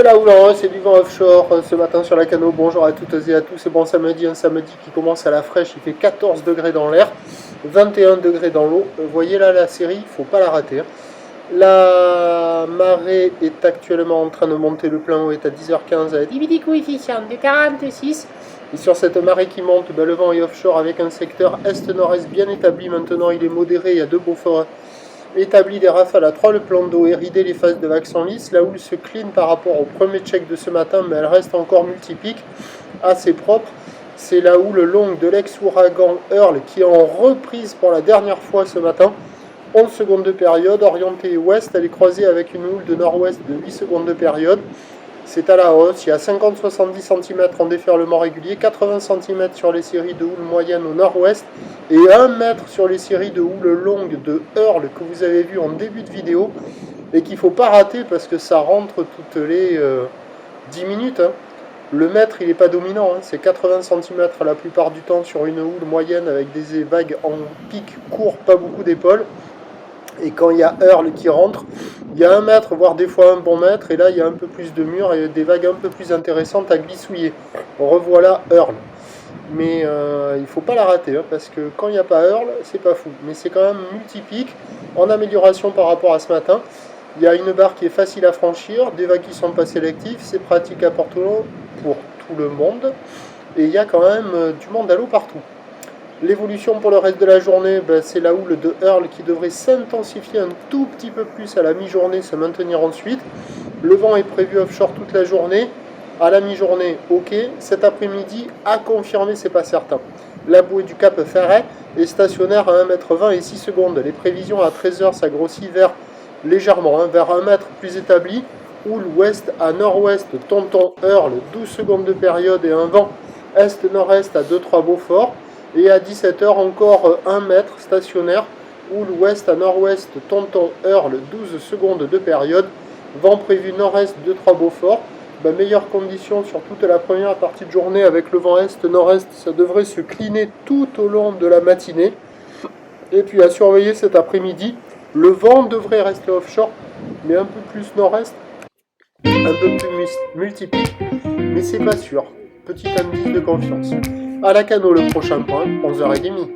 la houle en haut, c'est du vent offshore ce matin sur la Cano. Bonjour à toutes et à tous. C'est bon samedi, un samedi qui commence à la fraîche. Il fait 14 degrés dans l'air, 21 degrés dans l'eau. Vous voyez là la série, il ne faut pas la rater. La marée est actuellement en train de monter. Le plein eau est à 10h15 avec des coefficient de 46. Et sur cette marée qui monte, le vent est offshore avec un secteur est-nord-est bien établi. Maintenant, il est modéré. Il y a deux beaux forts établi des rafales à 3, le plan d'eau est ridé, les phases de vagues sont lisses. La houle se clean par rapport au premier check de ce matin, mais elle reste encore multipique, assez propre. C'est la houle longue de l'ex-ouragan Earl qui est en reprise pour la dernière fois ce matin. 11 secondes de période, orientée ouest, elle est croisée avec une houle de nord-ouest de 8 secondes de période. C'est à la hausse, il y a 50-70 cm en déferlement régulier, 80 cm sur les séries de houle moyenne au nord-ouest et 1 mètre sur les séries de houle longue de Earl que vous avez vu en début de vidéo et qu'il ne faut pas rater parce que ça rentre toutes les 10 minutes. Le mètre il n'est pas dominant, c'est 80 cm la plupart du temps sur une houle moyenne avec des vagues en pic court, pas beaucoup d'épaules. Et quand il y a Earl qui rentre, il y a 1 mètre, voire des fois un bon mètre, et là il y a un peu plus de murs et des vagues un peu plus intéressantes à glissouiller. Revoilà Earl. Mais il ne faut pas la rater, parce que quand il n'y a pas Earl, c'est pas fou. Mais c'est quand même multipique, en amélioration par rapport à ce matin. Il y a une barre qui est facile à franchir, des vagues qui ne sont pas sélectives, c'est pratique à pour tout le monde. Et il y a quand même du monde à l'eau partout. L'évolution pour le reste de la journée, c'est la houle de Earl qui devrait s'intensifier un tout petit peu plus à la mi-journée, se maintenir ensuite. Le vent est prévu offshore toute la journée. À la mi-journée, ok. Cet après-midi, à confirmer, c'est pas certain. La bouée du Cap Ferret est stationnaire à 1,20 m et 6 secondes. Les prévisions à 13h, ça grossit légèrement, vers 1 mètre plus établi. Houle ouest à nord-ouest, Tonton Earl, 12 secondes de période et un vent est-nord-est à 2-3 Beaufort. Et à 17h, encore 1 mètre stationnaire, houle ouest à nord-ouest, Tonton Earl, 12 secondes de période, vent prévu nord-est 2-3 Beaufort. Meilleures conditions sur toute la première partie de journée avec le vent est-nord-est, ça devrait se cliner tout au long de la matinée. Et puis à surveiller cet après-midi, le vent devrait rester offshore, mais un peu plus nord-est, un peu plus multiplique, mais c'est pas sûr. Petit indice de confiance. À la Cano, le prochain point, 11h30.